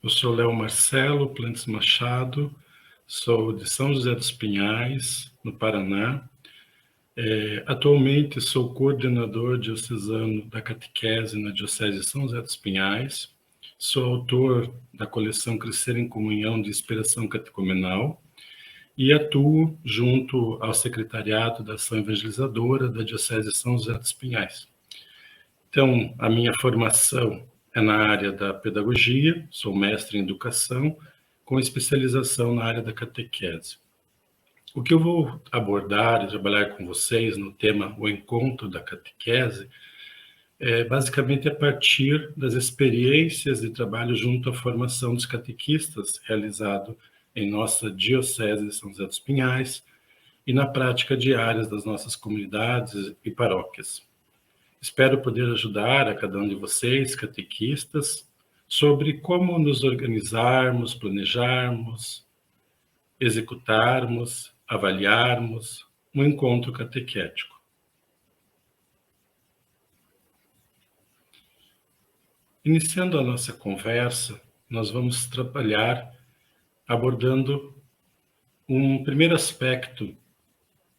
Eu sou Léo Marcelo Plantes Machado, sou de São José dos Pinhais, no Paraná. Atualmente sou coordenador diocesano da catequese na Diocese de São José dos Pinhais. Sou autor da coleção Crescer em Comunhão de Inspiração Catecumenal e atuo junto ao secretariado da Ação Evangelizadora da Diocese de São José dos Pinhais. Então, a minha formação é na área da pedagogia, sou mestre em educação, com especialização na área da catequese. O que eu vou abordar e trabalhar com vocês no tema O Encontro da Catequese é basicamente a partir das experiências de trabalho junto à formação dos catequistas realizado em nossa Diocese de São José dos Pinhais e na prática diária das nossas comunidades e paróquias. Espero poder ajudar a cada um de vocês, catequistas, sobre como nos organizarmos, planejarmos, executarmos, avaliarmos um encontro catequético. Iniciando a nossa conversa, nós vamos trabalhar abordando um primeiro aspecto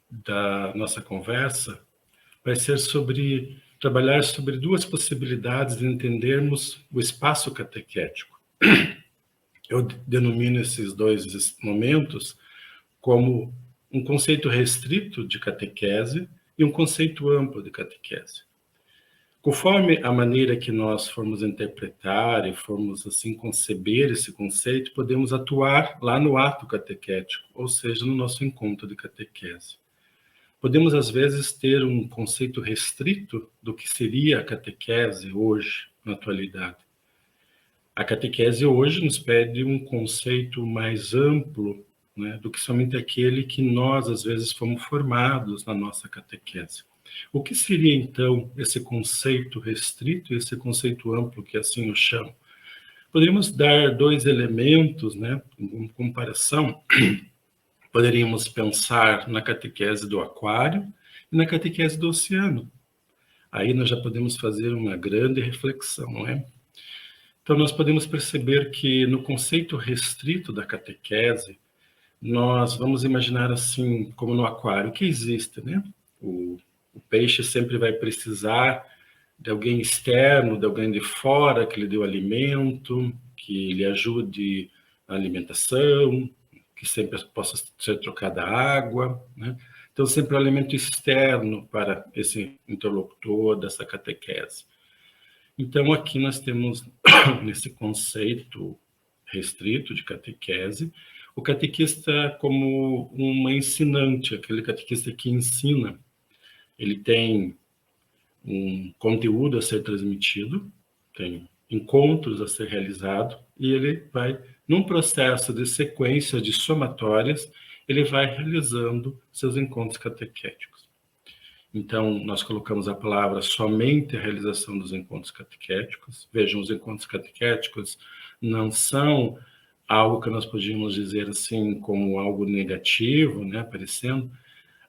da nossa conversa, vai ser trabalhar sobre duas possibilidades de entendermos o espaço catequético. Eu denomino esses dois momentos como um conceito restrito de catequese e um conceito amplo de catequese. Conforme a maneira que nós formos interpretar e formos assim conceber esse conceito, podemos atuar lá no ato catequético, ou seja, no nosso encontro de catequese. Podemos, às vezes, ter um conceito restrito do que seria a catequese hoje, na atualidade. A catequese hoje nos pede um conceito mais amplo, né, do que somente aquele que nós, às vezes, fomos formados na nossa catequese. O que seria, então, esse conceito restrito e esse conceito amplo, que assim o chamo? Poderíamos dar dois elementos, né, em comparação. Poderíamos pensar na catequese do aquário e na catequese do oceano. Aí nós já podemos fazer uma grande reflexão, não é? Então, nós podemos perceber que no conceito restrito da catequese, nós vamos imaginar assim, como no aquário, que existe, né? O peixe sempre vai precisar de alguém externo, de alguém de fora que lhe dê o alimento, que lhe ajude na alimentação, que sempre possa ser trocada água, né? Então, sempre o alimento externo para esse interlocutor dessa catequese. Então, aqui nós temos, nesse conceito restrito de catequese, o catequista como uma ensinante, aquele catequista que ensina. Ele tem um conteúdo a ser transmitido, tem encontros a ser realizado, e ele vai, num processo de sequência de somatórias, ele vai realizando seus encontros catequéticos. Então, nós colocamos a palavra somente a realização dos encontros catequéticos. Vejam, os encontros catequéticos não são algo que nós podíamos dizer assim como algo negativo, né, aparecendo.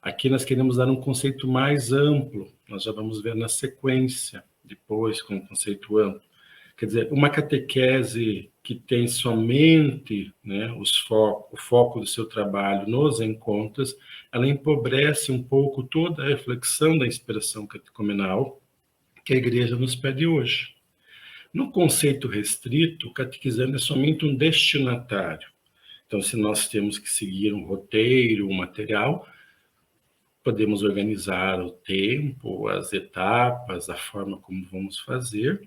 Aqui nós queremos dar um conceito mais amplo, nós já vamos ver na sequência, depois, com o conceito amplo. Quer dizer, uma catequese que tem somente, né, o foco do seu trabalho nos encontros, ela empobrece um pouco toda a reflexão da inspiração catecumenal que a Igreja nos pede hoje. No conceito restrito, o catequizando é somente um destinatário. Então, se nós temos que seguir um roteiro, um material, podemos organizar o tempo, as etapas, a forma como vamos fazer,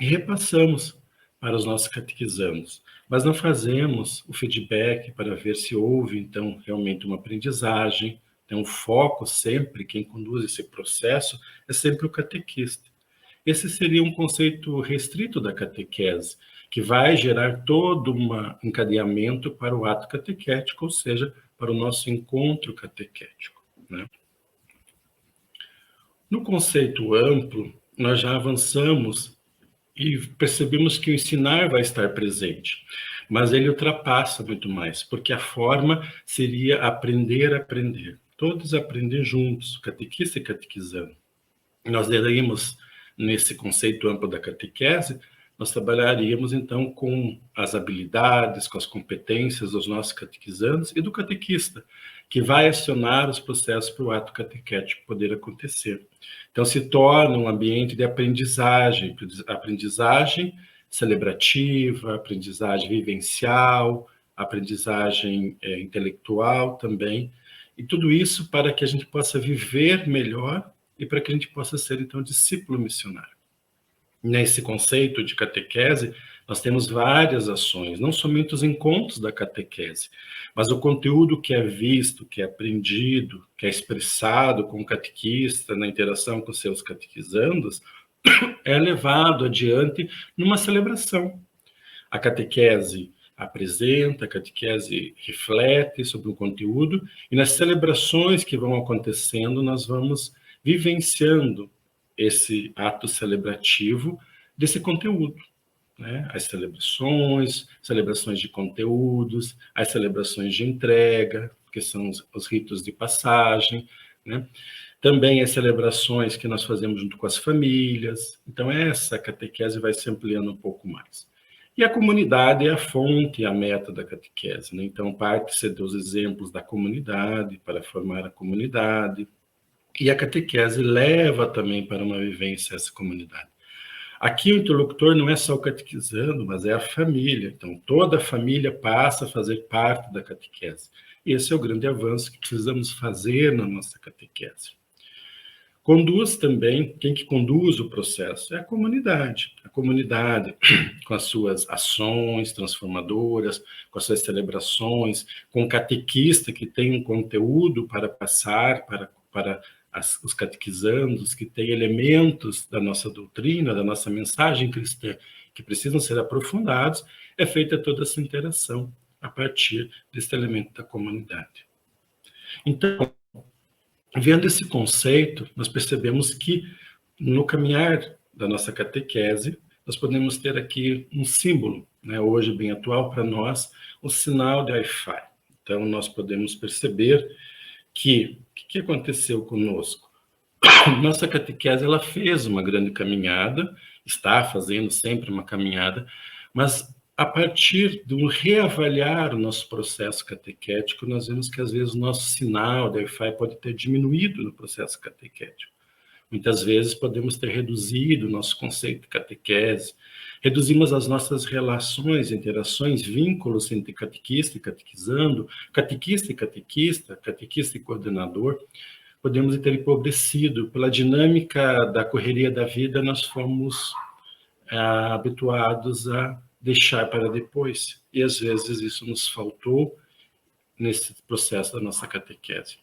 e repassamos para os nossos catequizandos. Mas não fazemos o feedback para ver se houve, então, realmente uma aprendizagem. Então, o foco sempre, quem conduz esse processo, é sempre o catequista. Esse seria um conceito restrito da catequese, que vai gerar todo um encadeamento para o ato catequético, ou seja, para o nosso encontro catequético, né? No conceito amplo, nós já avançamos e percebemos que o ensinar vai estar presente, mas ele ultrapassa muito mais, porque a forma seria aprender a aprender. Todos aprendem juntos, catequista e catequizando. Nós daríamos, nesse conceito amplo da catequese, nós trabalharíamos, então, com as habilidades, com as competências dos nossos catequizandos e do catequista, que vai acionar os processos para o ato catequético poder acontecer. Então, se torna um ambiente de aprendizagem celebrativa, aprendizagem vivencial, aprendizagem intelectual também, e tudo isso para que a gente possa viver melhor e para que a gente possa ser, então, discípulo missionário. Nesse conceito de catequese, nós temos várias ações, não somente os encontros da catequese, mas o conteúdo que é visto, que é aprendido, que é expressado com o catequista na interação com seus catequizandos, é levado adiante numa celebração. A catequese apresenta, a catequese reflete sobre o conteúdo, e nas celebrações que vão acontecendo, nós vamos vivenciando esse ato celebrativo desse conteúdo, né? As celebrações de conteúdos, as celebrações de entrega, que são os ritos de passagem, né? Também as celebrações que nós fazemos junto com as famílias. Então, essa catequese vai se ampliando um pouco mais. E a comunidade é a fonte, a meta da catequese, né? Então, parte-se dos exemplos da comunidade para formar a comunidade, e a catequese leva também para uma vivência essa comunidade. Aqui o interlocutor não é só o catequizando, mas é a família. Então, toda a família passa a fazer parte da catequese. E esse é o grande avanço que precisamos fazer na nossa catequese. Conduz também, quem que conduz o processo? É a comunidade. A comunidade, com as suas ações transformadoras, com as suas celebrações, com o catequista que tem um conteúdo para passar para os catequizandos, que tem elementos da nossa doutrina, da nossa mensagem cristã, que precisam ser aprofundados, é feita toda essa interação a partir desse elemento da comunidade. Então, vendo esse conceito, nós percebemos que no caminhar da nossa catequese, nós podemos ter aqui um símbolo, né, hoje bem atual para nós, o sinal de Wi-Fi. Então, nós podemos perceber que o que aconteceu conosco? Nossa catequese, ela fez uma grande caminhada, está fazendo sempre uma caminhada, mas a partir de um reavaliar o nosso processo catequético, nós vemos que às vezes o nosso sinal de Wi-Fi pode ter diminuído no processo catequético. Muitas vezes podemos ter reduzido o nosse conceito de catequese, reduzimos as nossas relações, interações, vínculos entre catequista e catequizando, catequista e catequista, catequista e coordenador, podemos ter empobrecido. Pela dinâmica da correria da vida, nós fomos habituados a deixar para depois, e às vezes isso nos faltou nesse processo da nossa catequese.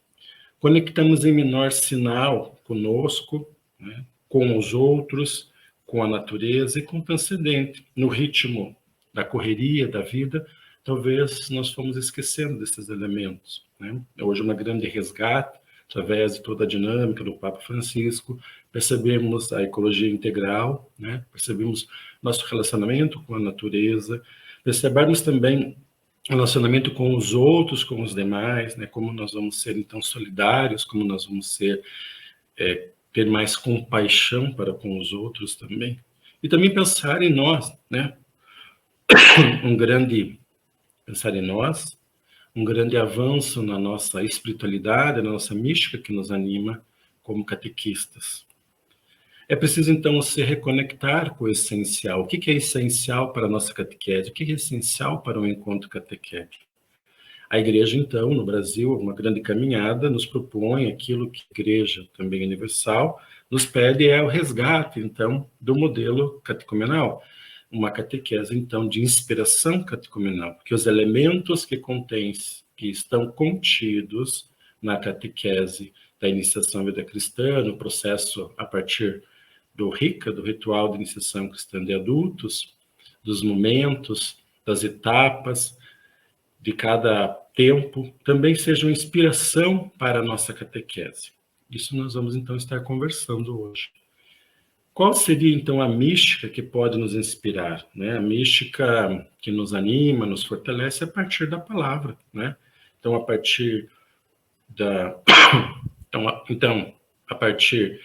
Conectamos em menor sinal conosco, né, com os outros, com a natureza e com o transcendente. No ritmo da correria da vida, talvez nós fomos esquecendo desses elementos, né? Hoje, uma grande resgate, através de toda a dinâmica do Papa Francisco, percebemos a ecologia integral, né? Percebemos nosso relacionamento com a natureza, percebemos também relacionamento com os outros, com os demais, né? Como nós vamos ser, então, solidários, como nós vamos ser, ter mais compaixão para com os outros também. E também pensar em nós, né? Pensar em nós, um grande avanço na nossa espiritualidade, na nossa mística que nos anima como catequistas. É preciso, então, se reconectar com o essencial. O que é essencial para a nossa catequese? O que é essencial para um encontro catequético? A Igreja, então, no Brasil, uma grande caminhada, nos propõe aquilo que a Igreja, também universal, nos pede, é o resgate, então, do modelo catecumenal. Uma catequese, então, de inspiração catecumenal, porque os elementos que estão contidos na catequese da iniciação à vida cristã, no processo a partir do RICA, do Ritual de Iniciação Cristã de Adultos, dos momentos, das etapas, de cada tempo, também sejam inspiração para a nossa catequese. Isso nós vamos, então, estar conversando hoje. Qual seria, então, a mística que pode nos inspirar, né? A mística que nos anima, nos fortalece a partir da palavra, né? Então, a partir a partir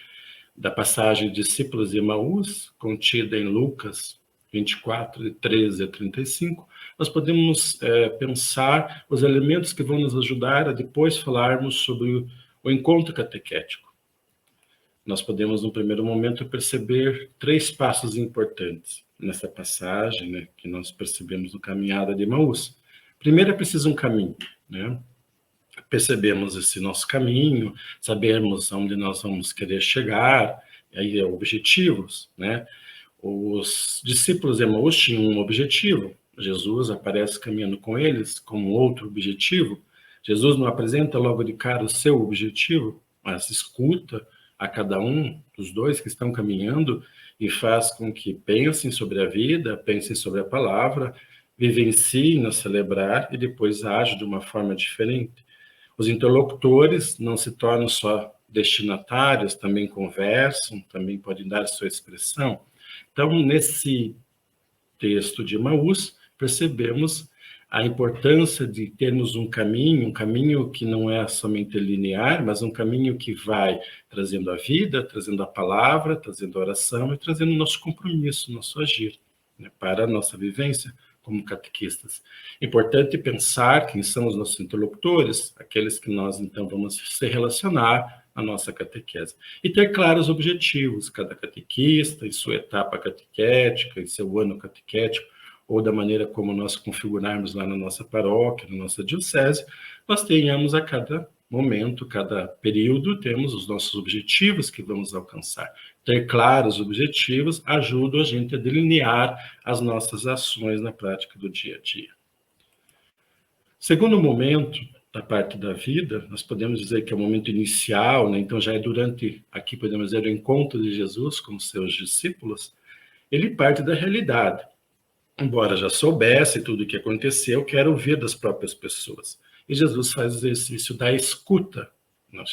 da passagem de discípulos de Emaús, contida em Lucas, 24, de 13 a 35, nós podemos pensar os elementos que vão nos ajudar a depois falarmos sobre o encontro catequético. Nós podemos, no primeiro momento, perceber 3 passos importantes nessa passagem, né, que nós percebemos no Caminhada de Emaús. Primeiro é preciso um caminho, né? Percebemos esse nosso caminho, sabemos aonde nós vamos querer chegar, aí objetivos, né? Os discípulos de Emaús tinham um objetivo, Jesus aparece caminhando com eles com outro objetivo. Jesus não apresenta logo de cara o seu objetivo, mas escuta a cada um dos dois que estão caminhando e faz com que pensem sobre a vida, pensem sobre a palavra, vivenciem no celebrar e depois agem de uma forma diferente. Os interlocutores não se tornam só destinatários, também conversam, também podem dar sua expressão. Então, nesse texto de Emaús, percebemos a importância de termos um caminho que não é somente linear, mas um caminho que vai trazendo a vida, trazendo a palavra, trazendo a oração e trazendo o nosso compromisso, nosso agir, né, para a nossa vivência como catequistas. Importante pensar quem são os nossos interlocutores, aqueles que nós, então, vamos se relacionar na nossa catequese. E ter claros objetivos, cada catequista, em sua etapa catequética, em seu ano catequético, ou da maneira como nós configurarmos lá na nossa paróquia, na nossa diocese, nós tenhamos a cada momento, cada período, temos os nossos objetivos que vamos alcançar. Ter claros objetivos ajuda a gente a delinear as nossas ações na prática do dia a dia. Segundo momento da parte da vida, nós podemos dizer que é o momento inicial, né? Então já é durante, aqui podemos dizer, o encontro de Jesus com os seus discípulos, ele parte da realidade. Embora já soubesse tudo o que aconteceu, quer ouvir das próprias pessoas. E Jesus faz o exercício da escuta.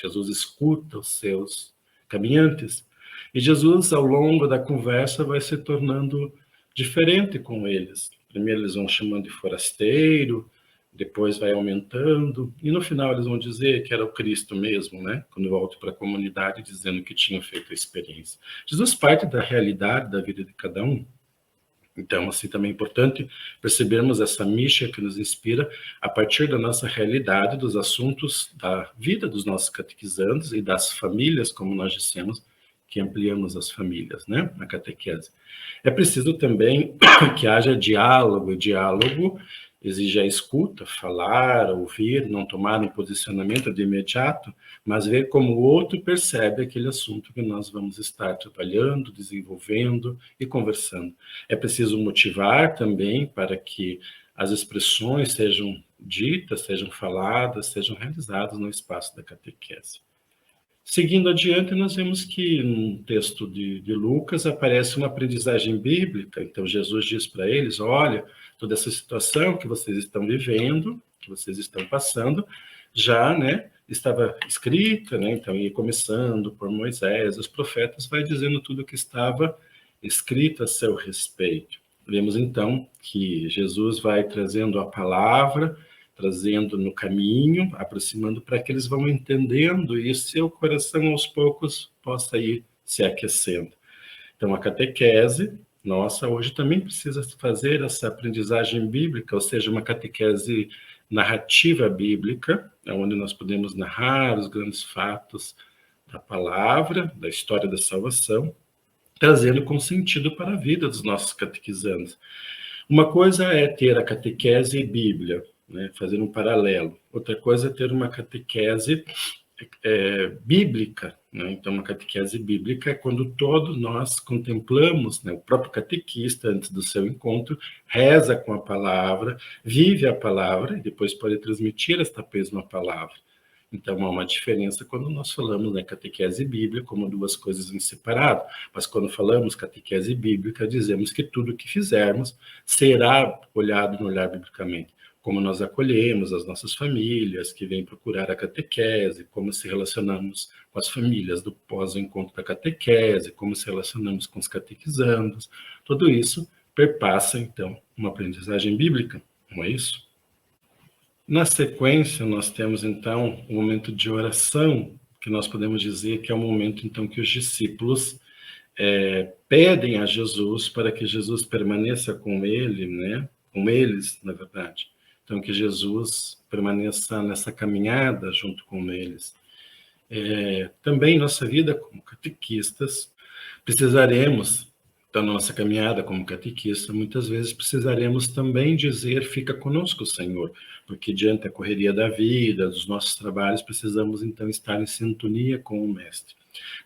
Jesus escuta os seus caminhantes. E Jesus, ao longo da conversa, vai se tornando diferente com eles. Primeiro eles vão chamando de forasteiro, depois vai aumentando, e no final eles vão dizer que era o Cristo mesmo, né? Quando volta para a comunidade dizendo que tinham feito a experiência. Jesus parte da realidade da vida de cada um. Então, assim, também é importante percebermos essa mística que nos inspira a partir da nossa realidade, dos assuntos da vida dos nossos catequizandos e das famílias, como nós dissemos, que ampliamos as famílias, né, na catequese. É preciso também que haja diálogo, e diálogo exige a escuta, falar, ouvir, não tomar um posicionamento de imediato, mas ver como o outro percebe aquele assunto que nós vamos estar trabalhando, desenvolvendo e conversando. É preciso motivar também para que as expressões sejam ditas, sejam faladas, sejam realizadas no espaço da catequese. Seguindo adiante, nós vemos que no texto de Lucas aparece uma aprendizagem bíblica. Então, Jesus diz para eles, olha, toda essa situação que vocês estão vivendo, que vocês estão passando, já, né, estava escrita, né, então ia começando por Moisés, os profetas, vai dizendo tudo o que estava escrito a seu respeito. Vemos, então, que Jesus vai trazendo a palavra, trazendo no caminho, aproximando para que eles vão entendendo e seu coração aos poucos possa ir se aquecendo. Então a catequese nossa hoje também precisa fazer essa aprendizagem bíblica, ou seja, uma catequese narrativa bíblica, onde nós podemos narrar os grandes fatos da palavra, da história da salvação, trazendo com sentido para a vida dos nossos catequizandos. Uma coisa é ter a catequese e Bíblia, né, fazer um paralelo. Outra coisa é ter uma catequese bíblica, né? Então, uma catequese bíblica é quando todos nós contemplamos, né, o próprio catequista, antes do seu encontro, reza com a palavra, vive a palavra e depois pode transmitir esta mesma palavra. Então, há uma diferença quando nós falamos, né, catequese e Bíblia como duas coisas em separado, mas quando falamos catequese bíblica, dizemos que tudo que fizermos será olhado no olhar biblicamente. Como nós acolhemos as nossas famílias que vêm procurar a catequese, como se relacionamos com as famílias do pós-encontro da catequese, como se relacionamos com os catequizandos, tudo isso perpassa, então, uma aprendizagem bíblica, não é isso? Na sequência, nós temos, então, o momento de oração, que nós podemos dizer que é o momento, então, que os discípulos pedem a Jesus para que Jesus permaneça com ele, né? Com eles, na verdade. Então, que Jesus permaneça nessa caminhada junto com eles. Também nossa vida como catequistas, precisaremos, da nossa caminhada como catequista, muitas vezes precisaremos também dizer, fica conosco, Senhor, porque diante da correria da vida, dos nossos trabalhos, precisamos então estar em sintonia com o Mestre.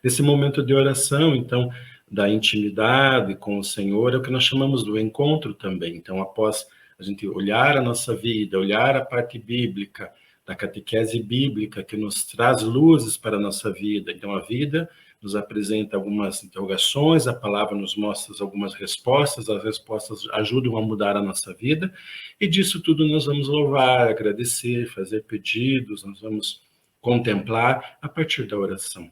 Nesse momento de oração, então, da intimidade com o Senhor, é o que nós chamamos do encontro também. Então, após a gente olhar a nossa vida, olhar a parte bíblica, da catequese bíblica, que nos traz luzes para a nossa vida. Então, a vida nos apresenta algumas interrogações, a palavra nos mostra algumas respostas, as respostas ajudam a mudar a nossa vida, e disso tudo nós vamos louvar, agradecer, fazer pedidos, nós vamos contemplar a partir da oração.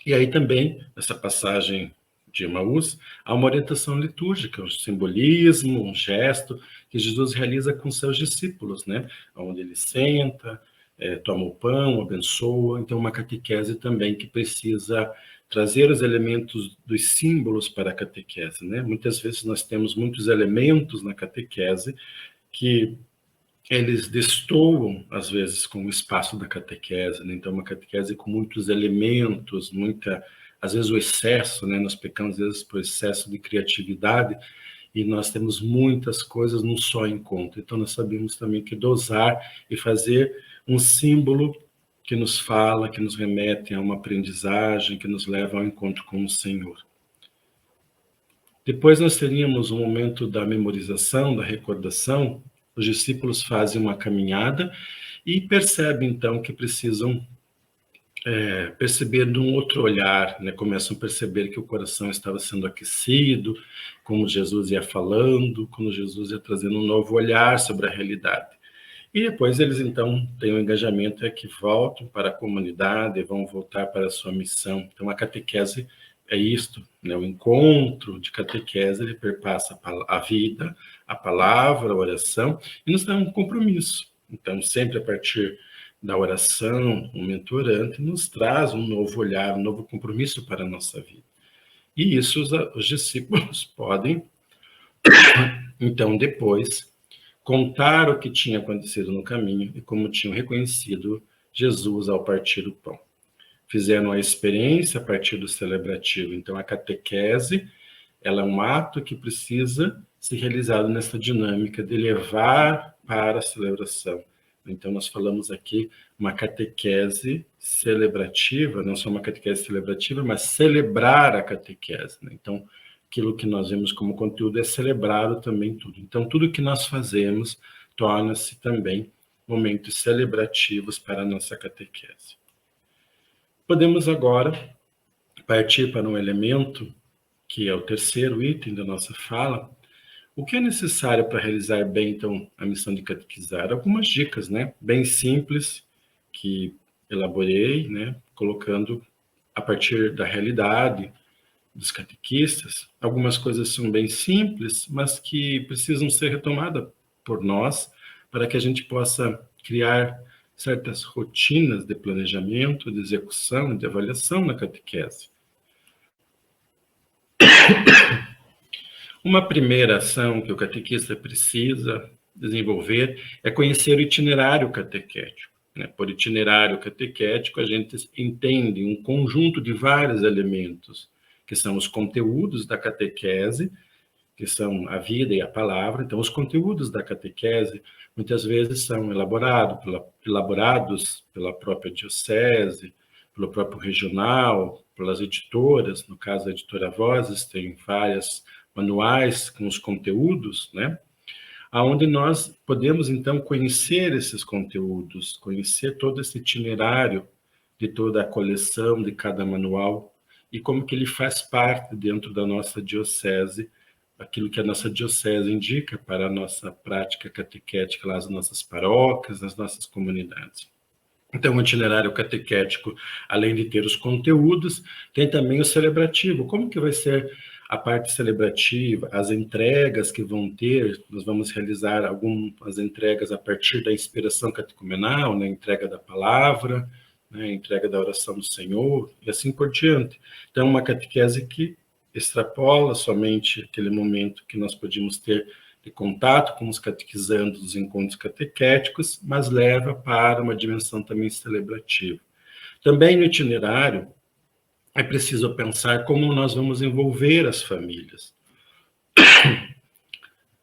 E aí também, nessa passagem de Emaús, há uma orientação litúrgica, um simbolismo, um gesto que Jesus realiza com seus discípulos, né? Onde ele senta, toma o pão, abençoa. Então, uma catequese também que precisa trazer os elementos dos símbolos para a catequese, né? Muitas vezes nós temos muitos elementos na catequese que eles destoam, às vezes, com o espaço da catequese, né? Então, uma catequese com muitos elementos, às vezes o excesso, né? Nós pecamos, às vezes, por excesso de criatividade, e nós temos muitas coisas num só encontro. Então, nós sabemos também que dosar e fazer um símbolo que nos fala, que nos remete a uma aprendizagem, que nos leva ao encontro com o Senhor. Depois nós teríamos um momento da memorização, da recordação. Os discípulos fazem uma caminhada e percebem, então, que precisam perceber de um outro olhar, né? Começam a perceber que o coração estava sendo aquecido, como Jesus ia falando, como Jesus ia trazendo um novo olhar sobre a realidade. E depois eles, então, têm um engajamento que voltam para a comunidade, vão voltar para a sua missão. Então, a catequese é isto, né? O encontro de catequese, ele perpassa a vida, a palavra, a oração, e nos dá um compromisso. Então, sempre a partir da oração, o mentorante nos traz um novo olhar, um novo compromisso para a nossa vida. E isso os discípulos podem, então, depois, contar o que tinha acontecido no caminho e como tinham reconhecido Jesus ao partir do pão. Fizeram a experiência a partir do celebrativo. Então, a catequese, ela é um ato que precisa ser realizado nessa dinâmica de levar para a celebração. Então, nós falamos aqui uma catequese celebrativa, não só uma catequese celebrativa, mas celebrar a catequese, né? Então, aquilo que nós vemos como conteúdo é celebrado também tudo. Então, tudo que nós fazemos torna-se também momentos celebrativos para a nossa catequese. Podemos agora partir para um elemento que é o terceiro item da nossa fala. O que é necessário para realizar bem, então, a missão de catequizar? Algumas dicas, né? Bem simples, que elaborei, né? Colocando a partir da realidade dos catequistas. Algumas coisas são bem simples, mas que precisam ser retomadas por nós para que a gente possa criar certas rotinas de planejamento, de execução, de avaliação na catequese. Uma primeira ação que o catequista precisa desenvolver é conhecer o itinerário catequético. Por itinerário catequético, a gente entende um conjunto de vários elementos, que são os conteúdos da catequese, que são a vida e a palavra. Então, os conteúdos da catequese, muitas vezes, são elaborados pela própria diocese, pelo próprio regional, pelas editoras. No caso, a editora Vozes tem várias manuais com os conteúdos, né? Aonde nós podemos, então, conhecer esses conteúdos, conhecer todo esse itinerário de toda a coleção, de cada manual, e como que ele faz parte dentro da nossa diocese, aquilo que a nossa diocese indica para a nossa prática catequética lá nas nossas paróquias, nas nossas comunidades. Então, o itinerário catequético, além de ter os conteúdos, tem também o celebrativo. Como que vai ser a parte celebrativa, as entregas que vão ter? Nós vamos realizar algumas entregas a partir da inspiração catecumenal, né? Entrega da palavra, né? Entrega da oração do Senhor, e assim por diante. Então, uma catequese que extrapola somente aquele momento que nós podíamos ter de contato com os catequizandos dos encontros catequéticos, mas leva para uma dimensão também celebrativa. Também no itinerário, é preciso pensar como nós vamos envolver as famílias.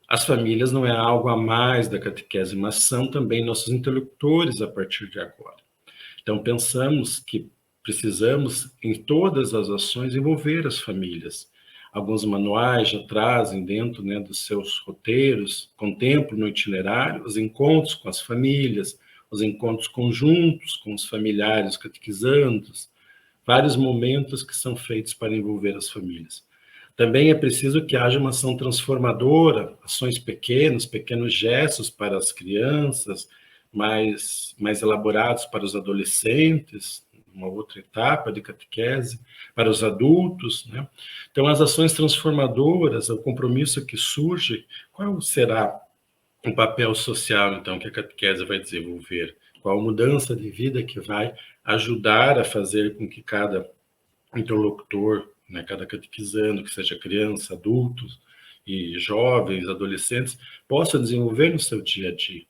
As famílias não é algo a mais da catequese, mas são também nossos interlocutores a partir de agora. Então, pensamos que precisamos, em todas as ações, envolver as famílias. Alguns manuais já trazem dentro, né, dos seus roteiros, contemplam no itinerário os encontros com as famílias, os encontros conjuntos com os familiares catequizandos, vários momentos que são feitos para envolver as famílias. Também é preciso que haja uma ação transformadora, ações pequenas, pequenos gestos para as crianças, mais elaborados para os adolescentes, uma outra etapa de catequese, para os adultos, né? Então, as ações transformadoras, o compromisso que surge, qual será o papel social, então, que a catequese vai desenvolver? Qual a mudança de vida que vai ajudar a fazer com que cada interlocutor, né, cada catequizando, que seja criança, adultos e jovens, adolescentes, possa desenvolver no seu dia a dia.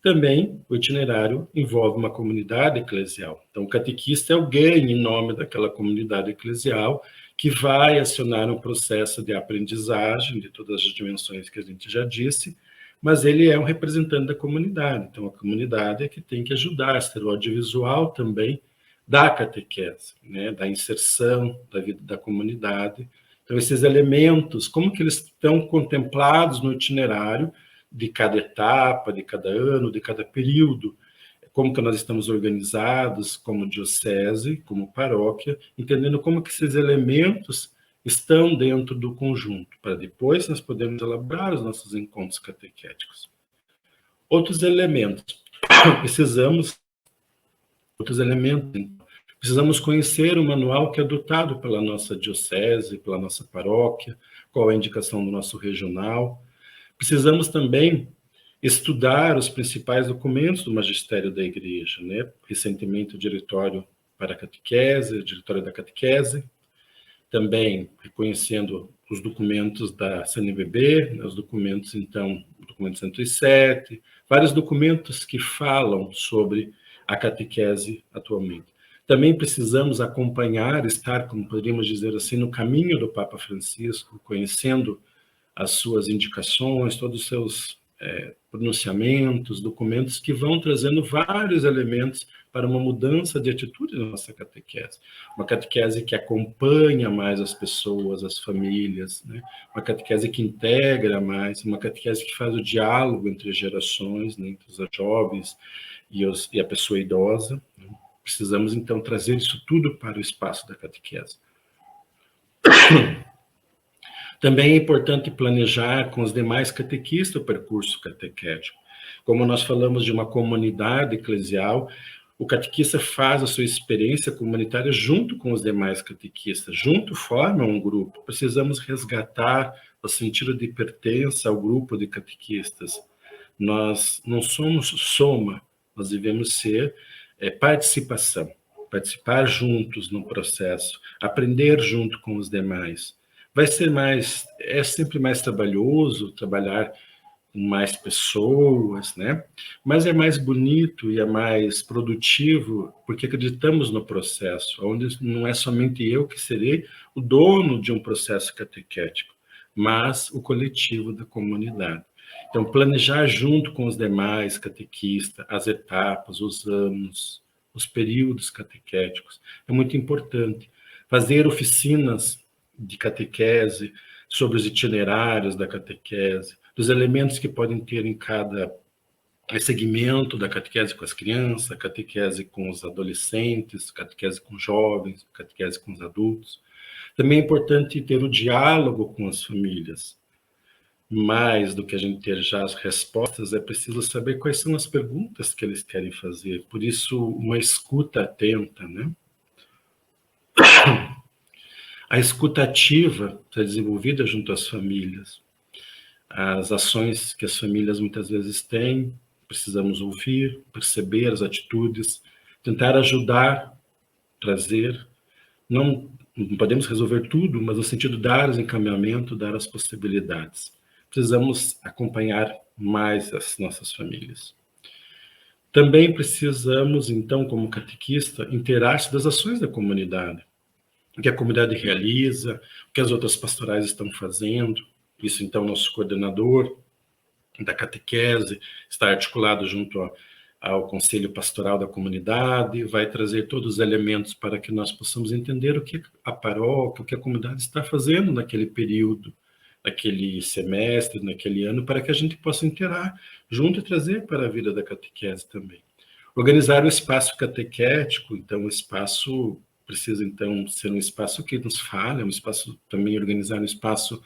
Também o itinerário envolve uma comunidade eclesial. Então, o catequista é alguém em nome daquela comunidade eclesial que vai acionar um processo de aprendizagem de todas as dimensões que a gente já disse, mas ele é um representante da comunidade. Então, a comunidade é que tem que ajudar a ser o audiovisual também da catequese, né, da inserção da vida da comunidade. Então, esses elementos, como que eles estão contemplados no itinerário de cada etapa, de cada ano, de cada período, como que nós estamos organizados como diocese, como paróquia, entendendo como que esses elementos estão dentro do conjunto, para depois nós podermos elaborar os nossos encontros catequéticos. Outros elementos, precisamos conhecer o manual que é adotado pela nossa diocese, pela nossa paróquia, qual é a indicação do nosso regional. Precisamos também estudar os principais documentos do magistério da Igreja, né? Recentemente o Diretório para a Catequese, o Diretório da Catequese, também reconhecendo os documentos da CNBB, né? Os documentos, então, o documento 107, vários documentos que falam sobre a catequese atualmente. Também precisamos acompanhar, estar, como poderíamos dizer assim, no caminho do Papa Francisco, conhecendo as suas indicações, todos os seus pronunciamentos, documentos que vão trazendo vários elementos para uma mudança de atitude na nossa catequese. Uma catequese que acompanha mais as pessoas, as famílias, né? Uma catequese que integra mais, uma catequese que faz o diálogo entre as gerações, né? Entre os jovens e a pessoa idosa. Né? Precisamos, então, trazer isso tudo para o espaço da catequese. Também é importante planejar com os demais catequistas o percurso catequético. Como nós falamos de uma comunidade eclesial, o catequista faz a sua experiência comunitária junto com os demais catequistas, junto formam um grupo. Precisamos resgatar o sentido de pertença ao grupo de catequistas. Nós não somos soma, nós devemos ser participação, participar juntos no processo, aprender junto com os demais. É sempre mais trabalhoso trabalhar com mais pessoas, né? Mas é mais bonito e é mais produtivo porque acreditamos no processo, onde não é somente eu que serei o dono de um processo catequético, mas o coletivo da comunidade. Então, planejar junto com os demais catequistas as etapas, os anos, os períodos catequéticos é muito importante. Fazer oficinas de catequese, sobre os itinerários da catequese, dos elementos que podem ter em cada segmento da catequese com as crianças, catequese com os adolescentes, catequese com os jovens, catequese com os adultos. Também é importante ter o diálogo com as famílias. Mais do que a gente ter já as respostas, é preciso saber quais são as perguntas que eles querem fazer. Por isso, uma escuta atenta, né? A escuta ativa está desenvolvida junto às famílias. As ações que as famílias muitas vezes têm, precisamos ouvir, perceber as atitudes, tentar ajudar, trazer, não não podemos resolver tudo, mas no sentido de dar os encaminhamentos, dar as possibilidades. Precisamos acompanhar mais as nossas famílias. Também precisamos, então, como catequista, inteirar-se das ações da comunidade, o que a comunidade realiza, o que as outras pastorais estão fazendo. Isso, então, nosso coordenador da catequese está articulado junto ao Conselho Pastoral da Comunidade, vai trazer todos os elementos para que nós possamos entender o que a paróquia, o que a comunidade está fazendo naquele período, naquele semestre, naquele ano, para que a gente possa interar junto e trazer para a vida da catequese também. Organizar o espaço catequético, então o espaço precisa então ser um espaço que nos fale, um espaço também organizar um espaço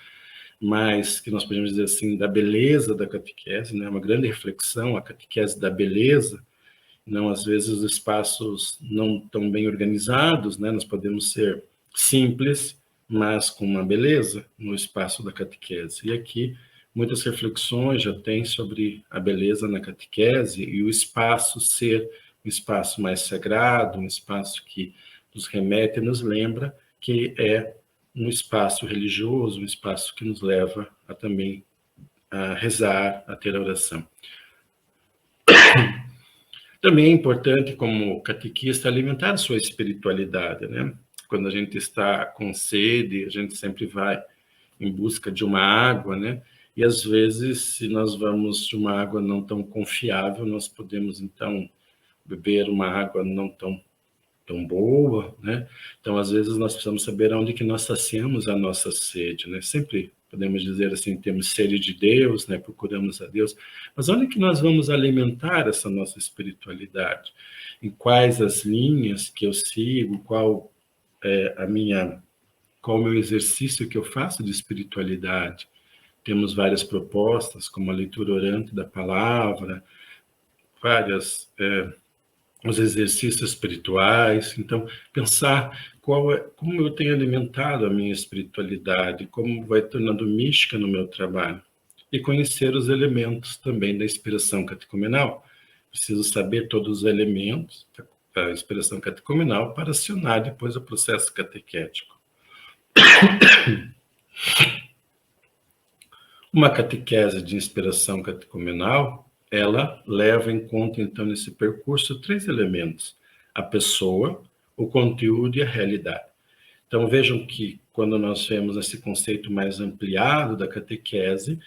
mais, que nós podemos dizer assim, da beleza da catequese, né? Uma grande reflexão, a catequese da beleza, não às vezes os espaços não tão bem organizados, né? Nós podemos ser simples, mas com uma beleza no espaço da catequese. E aqui muitas reflexões já tem sobre a beleza na catequese e o espaço ser um espaço mais sagrado, um espaço que nos remete e nos lembra que é um espaço religioso, um espaço que nos leva a também a rezar, a ter a oração. Também é importante, como catequista, alimentar a sua espiritualidade, né? Quando a gente está com sede, a gente sempre vai em busca de uma água, né? E às vezes, se nós vamos de uma água não tão confiável, nós podemos então beber uma água não tão boa, né? Então, às vezes, nós precisamos saber onde que nós saciamos a nossa sede, né? Sempre podemos dizer assim, temos sede de Deus, né? Procuramos a Deus, mas onde que nós vamos alimentar essa nossa espiritualidade? Em quais as linhas que eu sigo? Qual o meu exercício que eu faço de espiritualidade? Temos várias propostas, como a leitura orante da palavra, várias os exercícios espirituais. Então, pensar como eu tenho alimentado a minha espiritualidade, como vai tornando mística no meu trabalho. E conhecer os elementos também da inspiração catecumenal. Preciso saber todos os elementos da inspiração catecumenal para acionar depois o processo catequético. Uma catequese de inspiração catecumenal, ela leva em conta, então, nesse percurso, 3 elementos: a pessoa, o conteúdo e a realidade. Então, vejam que, quando nós vemos esse conceito mais ampliado da catequese,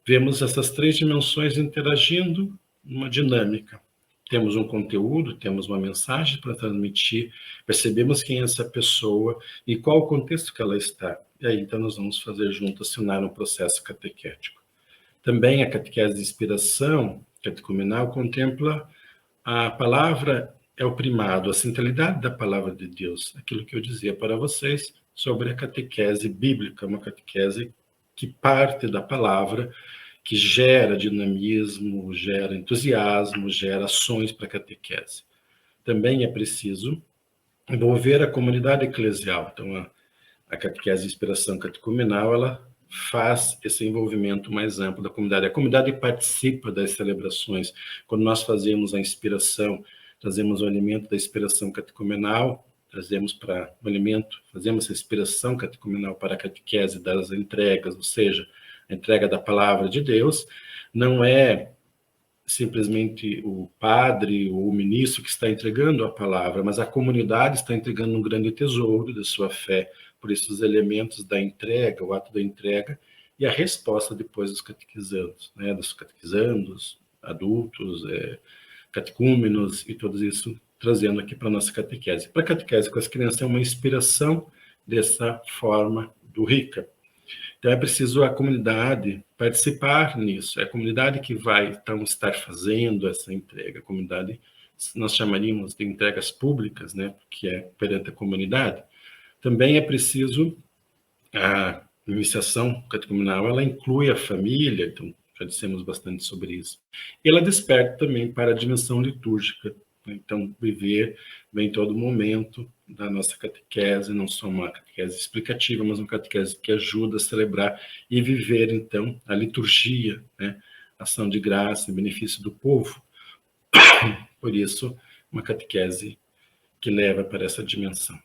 vemos essas 3 dimensões interagindo numa dinâmica. Temos um conteúdo, temos uma mensagem para transmitir, percebemos quem é essa pessoa e qual o contexto que ela está. E aí, então, nós vamos fazer juntos, acionar um processo catequético. Também a catequese de inspiração catecumenal contempla a palavra é o primado, a centralidade da palavra de Deus. Aquilo que eu dizia para vocês sobre a catequese bíblica, uma catequese que parte da palavra, que gera dinamismo, gera entusiasmo, gera ações para a catequese. Também é preciso envolver a comunidade eclesial. Então, a catequese de inspiração catecumenal, ela faz esse envolvimento mais amplo da comunidade. A comunidade participa das celebrações. Quando nós fazemos a inspiração, trazemos o alimento da inspiração catecumenal, trazemos para o alimento, fazemos a inspiração catecumenal para a catequese das entregas, ou seja, a entrega da palavra de Deus, não é simplesmente o padre ou o ministro que está entregando a palavra, mas a comunidade está entregando um grande tesouro da sua fé. Por isso, os elementos da entrega, o ato da entrega, e a resposta depois dos catequizandos, né? Dos catequizandos, adultos, catecúmenos e tudo isso, trazendo aqui para a nossa catequese. Para a catequese com as crianças é uma inspiração dessa forma do RICA. Então, é preciso a comunidade participar nisso. É a comunidade que vai, então, estar fazendo essa entrega. A comunidade, nós chamaríamos de entregas públicas, né? Que é perante a comunidade. Também é preciso a iniciação catecumenal, ela inclui a família, então, já dissemos bastante sobre isso. E ela desperta também para a dimensão litúrgica. Então, viver em todo momento da nossa catequese, não só uma catequese explicativa, mas uma catequese que ajuda a celebrar e viver, então, a liturgia, né? Ação de graça em benefício do povo. Por isso, uma catequese que leva para essa dimensão.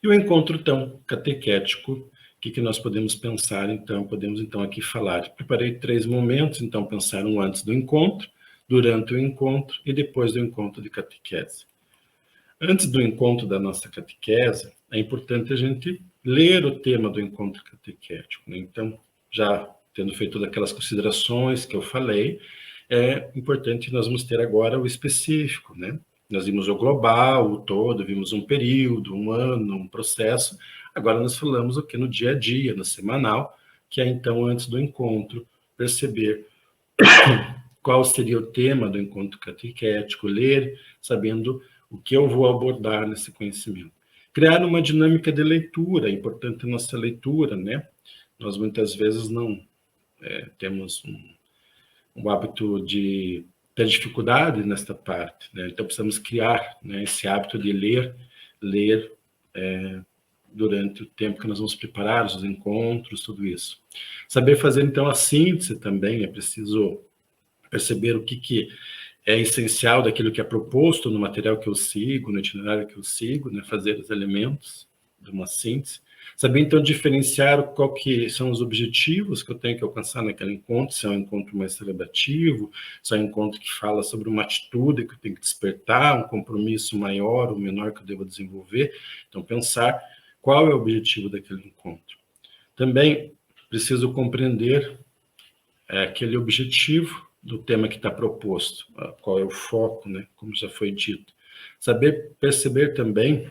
E o encontro, então, catequético, o que nós podemos pensar, então? Podemos, então, aqui falar. Preparei 3 momentos, então, pensar um antes do encontro, durante o encontro e depois do encontro de catequese. Antes do encontro da nossa catequese, é importante a gente ler o tema do encontro catequético, né? Então, já tendo feito todas aquelas considerações que eu falei, é importante nós vamos ter agora o específico, né? Nós vimos o global, o todo, vimos um período, um ano, um processo. Agora nós falamos o que no dia a dia, no semanal, que é então antes do encontro, perceber qual seria o tema do encontro catequético, ler, sabendo o que eu vou abordar nesse conhecimento. Criar uma dinâmica de leitura, é importante a nossa leitura, né? Nós muitas vezes não temos um hábito de ter dificuldade nesta parte, né? Então precisamos criar, né, esse hábito de ler durante o tempo que nós vamos preparar os encontros, tudo isso. Saber fazer então a síntese também, é preciso perceber o que é essencial daquilo que é proposto no material que eu sigo, no itinerário que eu sigo, né? Fazer os elementos de uma síntese. Saber, então, diferenciar qual que são os objetivos que eu tenho que alcançar naquele encontro, se é um encontro mais celebrativo, se é um encontro que fala sobre uma atitude que eu tenho que despertar, um compromisso maior ou menor que eu devo desenvolver. Então, pensar qual é o objetivo daquele encontro. Também preciso compreender aquele objetivo do tema que está proposto, qual é o foco, né, como já foi dito. Saber perceber também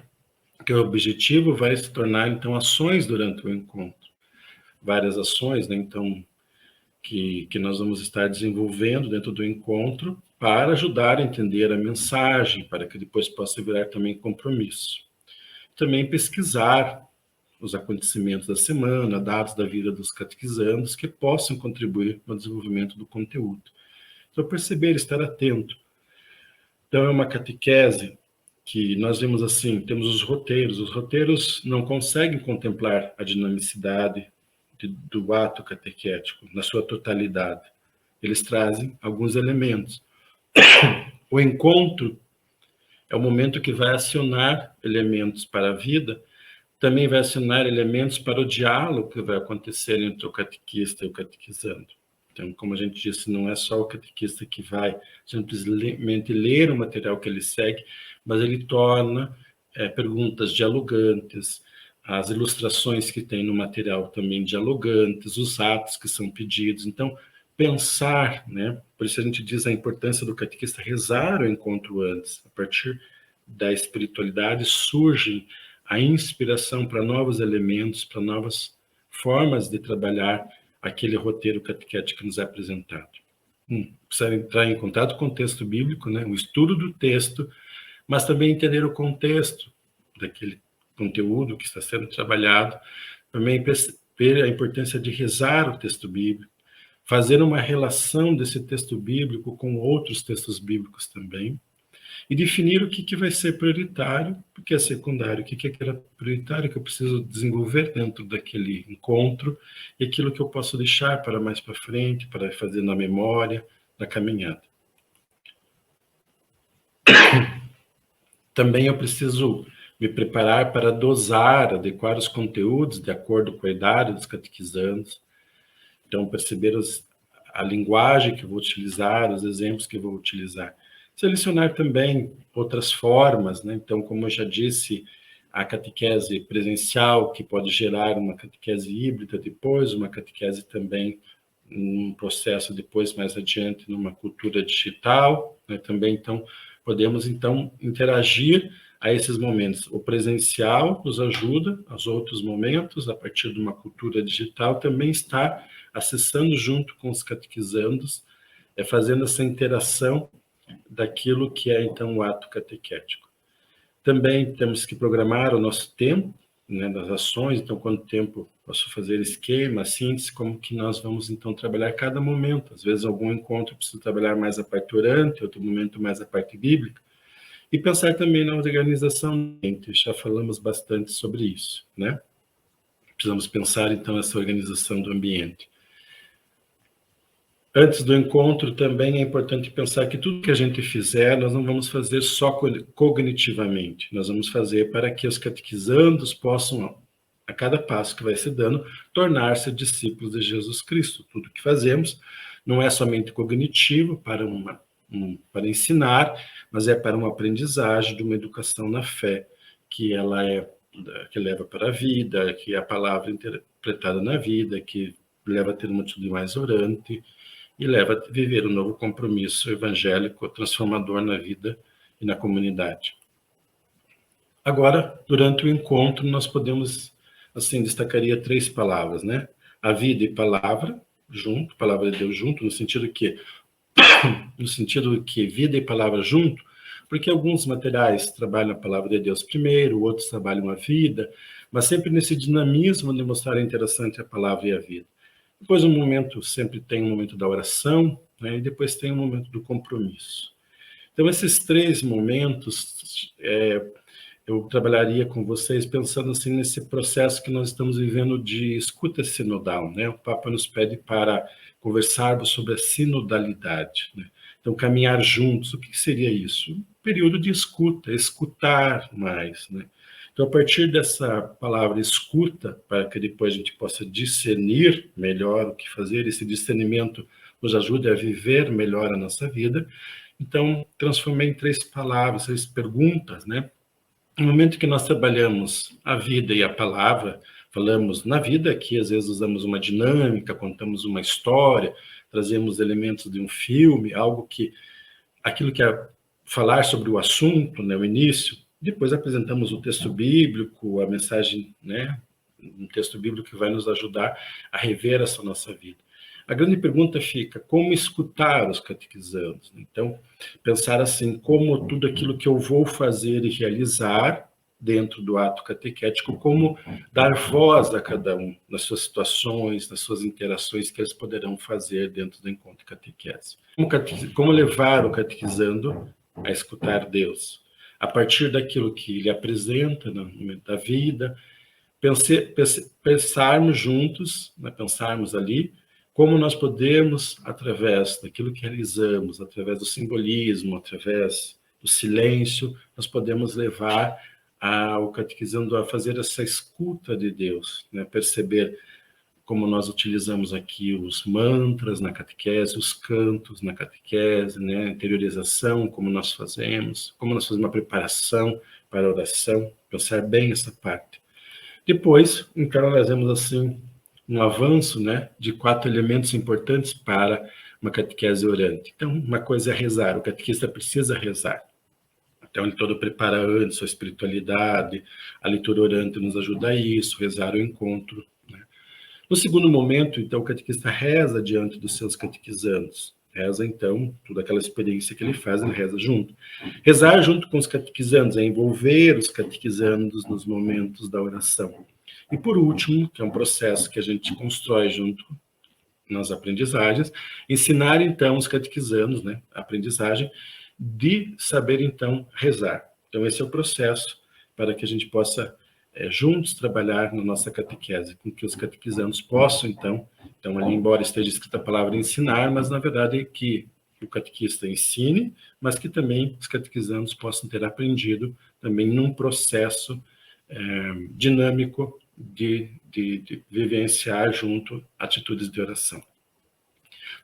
que o objetivo vai se tornar, então, ações durante o encontro. Várias ações, né, então, que nós vamos estar desenvolvendo dentro do encontro para ajudar a entender a mensagem, para que depois possa virar também compromisso. Também pesquisar os acontecimentos da semana, dados da vida dos catequizandos que possam contribuir no desenvolvimento do conteúdo. Então, perceber, estar atento. Então, é uma catequese que nós vemos assim, temos os roteiros não conseguem contemplar a dinamicidade do ato catequético na sua totalidade. Eles trazem alguns elementos. O encontro é o momento que vai acionar elementos para a vida, também vai acionar elementos para o diálogo que vai acontecer entre o catequista e o catequizando. Então, como a gente disse, não é só o catequista que vai simplesmente ler o material que ele segue, mas ele torna perguntas dialogantes, as ilustrações que tem no material também dialogantes, os atos que são pedidos. Então, pensar, né? Por isso a gente diz a importância do catequista rezar o encontro antes. A partir da espiritualidade surge a inspiração para novos elementos, para novas formas de trabalhar aquele roteiro catequético que nos é apresentado. Precisa entrar em contato com o texto bíblico, né? O estudo do texto, mas também entender o contexto daquele conteúdo que está sendo trabalhado, também perceber a importância de rezar o texto bíblico, fazer uma relação desse texto bíblico com outros textos bíblicos também, e definir o que vai ser prioritário, o que é secundário, o que é prioritário que eu preciso desenvolver dentro daquele encontro, e aquilo que eu posso deixar para mais para frente, para fazer na memória, na caminhada. Também eu preciso me preparar para dosar, adequar os conteúdos de acordo com a idade dos catequizandos. Então, perceber a linguagem que eu vou utilizar, os exemplos que eu vou utilizar. Selecionar também outras formas, né? Então, como eu já disse, a catequese presencial, que pode gerar uma catequese híbrida depois, uma catequese também um processo depois, mais adiante, numa cultura digital, né? Também, então, podemos, então, interagir a esses momentos. O presencial nos ajuda, aos outros momentos, a partir de uma cultura digital, também está acessando junto com os catequizandos, fazendo essa interação daquilo que é, então, o ato catequético. Também temos que programar o nosso tempo, né, das ações, então, quanto tempo posso fazer esquema, síntese, como que nós vamos, então, trabalhar cada momento. Às vezes, algum encontro eu preciso trabalhar mais a parte orante, outro momento mais a parte bíblica, e pensar também na organização, já falamos bastante sobre isso, né? Precisamos pensar, então, essa organização do ambiente. Antes do encontro, também é importante pensar que tudo que a gente fizer, nós não vamos fazer só cognitivamente. Nós vamos fazer para que os catequizandos possam, a cada passo que vai se dando, tornar-se discípulos de Jesus Cristo. Tudo que fazemos não é somente cognitivo para ensinar, mas é para uma aprendizagem de uma educação na fé, que leva para a vida, que é a palavra interpretada na vida, que leva a ter uma atitude mais orante, e leva a viver um novo compromisso evangélico transformador na vida e na comunidade. Agora, durante o encontro, nós podemos, assim, destacaria 3 palavras, né? A vida e palavra, junto, palavra de Deus junto, no sentido que vida e palavra junto, porque alguns materiais trabalham a palavra de Deus primeiro, outros trabalham a vida, mas sempre nesse dinamismo de mostrar a interessante a palavra e a vida. Depois sempre tem um momento da oração, né, e depois tem um momento do compromisso. Então, esses 3 momentos, eu trabalharia com vocês pensando assim nesse processo que nós estamos vivendo de escuta sinodal, né? O Papa nos pede para conversarmos sobre a sinodalidade, né? Então, caminhar juntos, o que seria isso? Um período de escuta, escutar mais, né? Então, a partir dessa palavra escuta, para que depois a gente possa discernir melhor o que fazer, esse discernimento nos ajude a viver melhor a nossa vida. Então, transformei em 3 palavras, 3 perguntas, né? No momento que nós trabalhamos a vida e a palavra, falamos na vida, que às vezes usamos uma dinâmica, contamos uma história, trazemos elementos de um filme, aquilo que é falar sobre o assunto, né, o início, depois apresentamos o texto bíblico, a mensagem, né, um texto bíblico que vai nos ajudar a rever essa nossa vida. A grande pergunta fica, como escutar os catequizandos? Então, pensar assim, como tudo aquilo que eu vou fazer e realizar dentro do ato catequético, como dar voz a cada um nas suas situações, nas suas interações que eles poderão fazer dentro do encontro de catequese. Como levar o catequizando a escutar Deus? A partir daquilo que ele apresenta no momento da vida, pensarmos juntos, né, pensarmos ali, como nós podemos, através daquilo que realizamos, através do simbolismo, através do silêncio, nós podemos levar o catequizando a fazer essa escuta de Deus, né? Perceber como nós utilizamos aqui os mantras na catequese, os cantos na catequese, né? A interiorização, como nós fazemos uma preparação para a oração, pensar bem essa parte. Depois, então, nós vemos assim um avanço, né, de 4 elementos importantes para uma catequese orante. Então, uma coisa é rezar, o catequista precisa rezar. Então, ele todo prepara antes a espiritualidade, a leitura orante nos ajuda a isso, rezar o encontro, né? No segundo momento, então, o catequista reza diante dos seus catequizandos. Reza, então, toda aquela experiência que ele faz, ele reza junto. Rezar junto com os catequizandos é envolver os catequizandos nos momentos da oração. E por último, que é um processo que a gente constrói junto nas aprendizagens, ensinar então os catequizandos, né, a aprendizagem de saber então rezar. Então esse é o processo para que a gente possa juntos trabalhar na nossa catequese, com que os catequizandos possam então ali, embora esteja escrita a palavra ensinar, mas na verdade é que o catequista ensine, mas que também os catequizandos possam ter aprendido também num processo dinâmico de vivenciar junto atitudes de oração.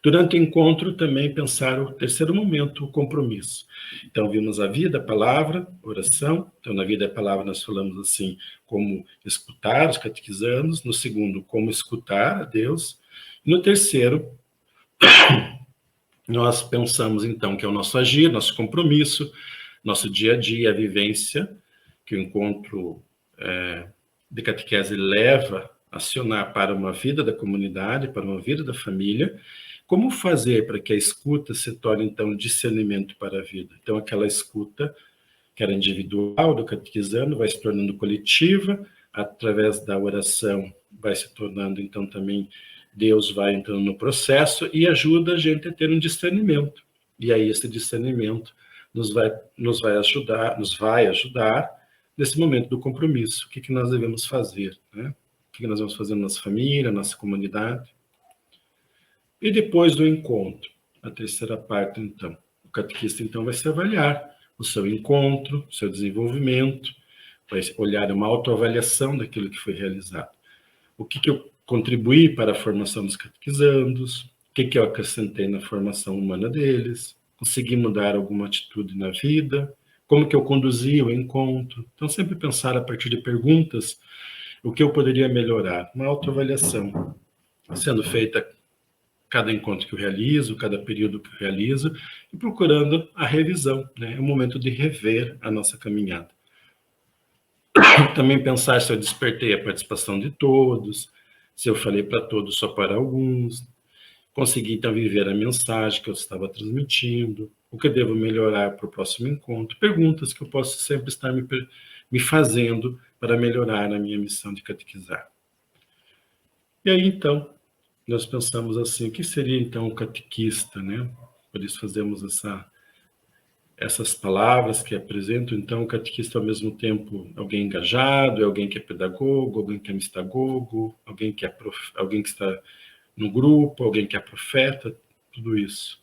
Durante o encontro, também pensar o terceiro momento, o compromisso. Então, vimos a vida, a palavra, oração. Então, na vida e a palavra, nós falamos assim, como escutar os catequizandos. No segundo, como escutar a Deus. No terceiro, nós pensamos, então, que é o nosso agir, nosso compromisso, nosso dia a dia, a vivência, que o encontro de catequese leva a acionar para uma vida da comunidade, para uma vida da família. Como fazer para que a escuta se torne, então, discernimento para a vida? Então, aquela escuta que era individual do catequizando vai se tornando coletiva, através da oração vai se tornando, então, também Deus vai entrando no processo e ajuda a gente a ter um discernimento. E aí esse discernimento nos vai ajudar nesse momento do compromisso. O que nós devemos fazer, né? O que nós vamos fazer na nossa família, na nossa comunidade. E depois do encontro, a terceira parte, então, o catequista então vai se avaliar o seu encontro, o seu desenvolvimento, vai olhar uma autoavaliação daquilo que foi realizado. O que eu contribuí para a formação dos catequizandos, o que eu acrescentei na formação humana deles, consegui mudar alguma atitude na vida, como que eu conduzi o encontro. Então, sempre pensar a partir de perguntas o que eu poderia melhorar. Uma autoavaliação sendo feita cada encontro que eu realizo, cada período que eu realizo, e procurando a revisão, né? É o momento de rever a nossa caminhada. Também pensar se eu despertei a participação de todos, se eu falei para todos só para alguns, consegui então viver a mensagem que eu estava transmitindo, o que eu devo melhorar para o próximo encontro, perguntas que eu posso sempre estar me fazendo para melhorar a minha missão de catequizar. E aí então, nós pensamos assim, o que seria então o catequista, né? Por isso fazemos essas palavras que apresentam, então, o catequista ao mesmo tempo alguém engajado, é alguém que é pedagogo, alguém que é mistagogo, alguém que está no grupo, alguém que é profeta, tudo isso.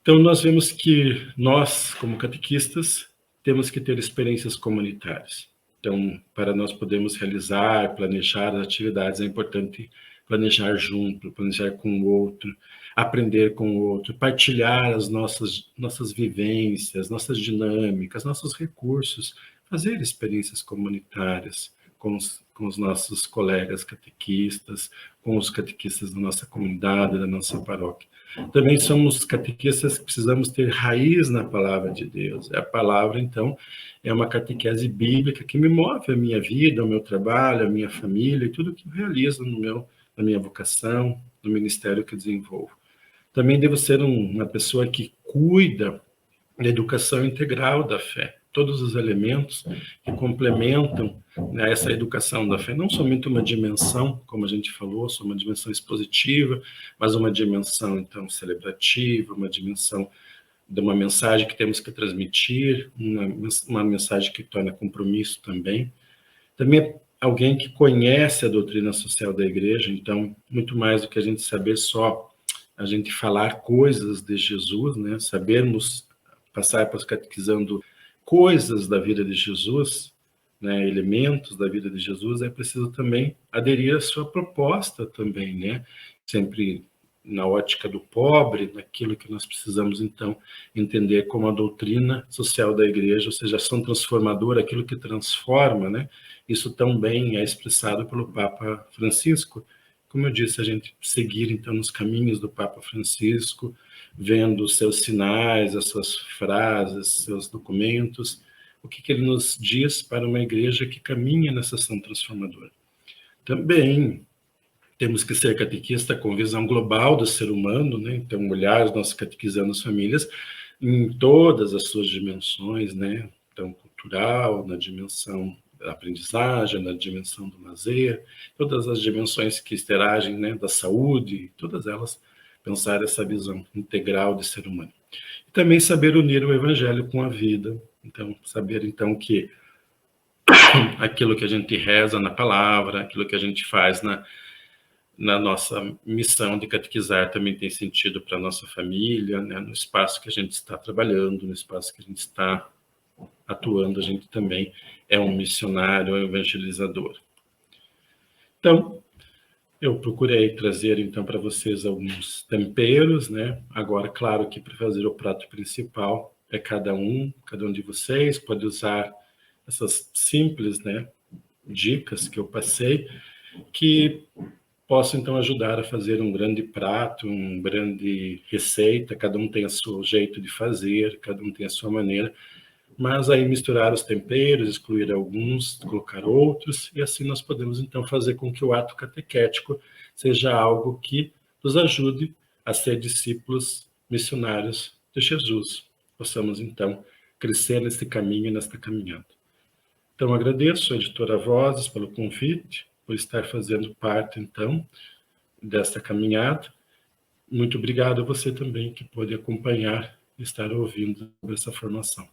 Então, nós vemos que nós, como catequistas, temos que ter experiências comunitárias. Então, para nós podermos realizar, planejar as atividades, é importante planejar junto, planejar com o outro, aprender com o outro, partilhar as nossas vivências, nossas dinâmicas, nossos recursos, fazer experiências comunitárias com os nossos colegas catequistas, com os catequistas da nossa comunidade, da nossa paróquia. Também somos catequistas que precisamos ter raiz na palavra de Deus. A palavra, então, é uma catequese bíblica que me move a minha vida, o meu trabalho, a minha família e tudo que eu realizo na minha vocação, no ministério que desenvolvo. Também devo ser uma pessoa que cuida da educação integral da fé. Todos os elementos que complementam, né, essa educação da fé, não somente uma dimensão, como a gente falou, só uma dimensão expositiva, mas uma dimensão, então, celebrativa, uma dimensão de uma mensagem que temos que transmitir, uma mensagem que torna compromisso também. Também é alguém que conhece a doutrina social da igreja, então, muito mais do que a gente saber só, a gente falar coisas de Jesus, né, sabermos passar para os catequizando coisas da vida de Jesus, né, elementos da vida de Jesus, é preciso também aderir à sua proposta também, né, sempre na ótica do pobre, naquilo que nós precisamos, então, entender como a doutrina social da igreja, ou seja, a ação transformadora, aquilo que transforma, né, isso também é expressado pelo Papa Francisco. Como eu disse, a gente seguir, então, nos caminhos do Papa Francisco, vendo os seus sinais, as suas frases, seus documentos, o que ele nos diz para uma igreja que caminha nessa ação transformadora. Também temos que ser catequista com visão global do ser humano, né? Então, olhar os nossos catequizando as famílias em todas as suas dimensões, né? Então, cultural, na dimensão da aprendizagem, na dimensão do lazer, todas as dimensões que interagem, né? Da saúde, todas elas, pensar essa visão integral de ser humano. E também saber unir o evangelho com a vida. Então, saber, então, que aquilo que a gente reza na palavra, aquilo que a gente faz na nossa missão de catequizar também tem sentido para a nossa família, né? No espaço que a gente está trabalhando, no espaço que a gente está atuando, a gente também é um missionário, um evangelizador. Então, eu procurei trazer, então, para vocês alguns temperos, né? Agora, claro que para fazer o prato principal é cada um de vocês pode usar essas simples, né, dicas que eu passei, que posso, então, ajudar a fazer um grande prato, uma grande receita, cada um tem o seu jeito de fazer, cada um tem a sua maneira, mas aí misturar os temperos, excluir alguns, colocar outros, e assim nós podemos, então, fazer com que o ato catequético seja algo que nos ajude a ser discípulos missionários de Jesus. Possamos, então, crescer nesse caminho e nesta caminhada. Então, agradeço a editora Vozes pelo convite, por estar fazendo parte, então, desta caminhada. Muito obrigado a você também que pôde acompanhar e estar ouvindo essa formação.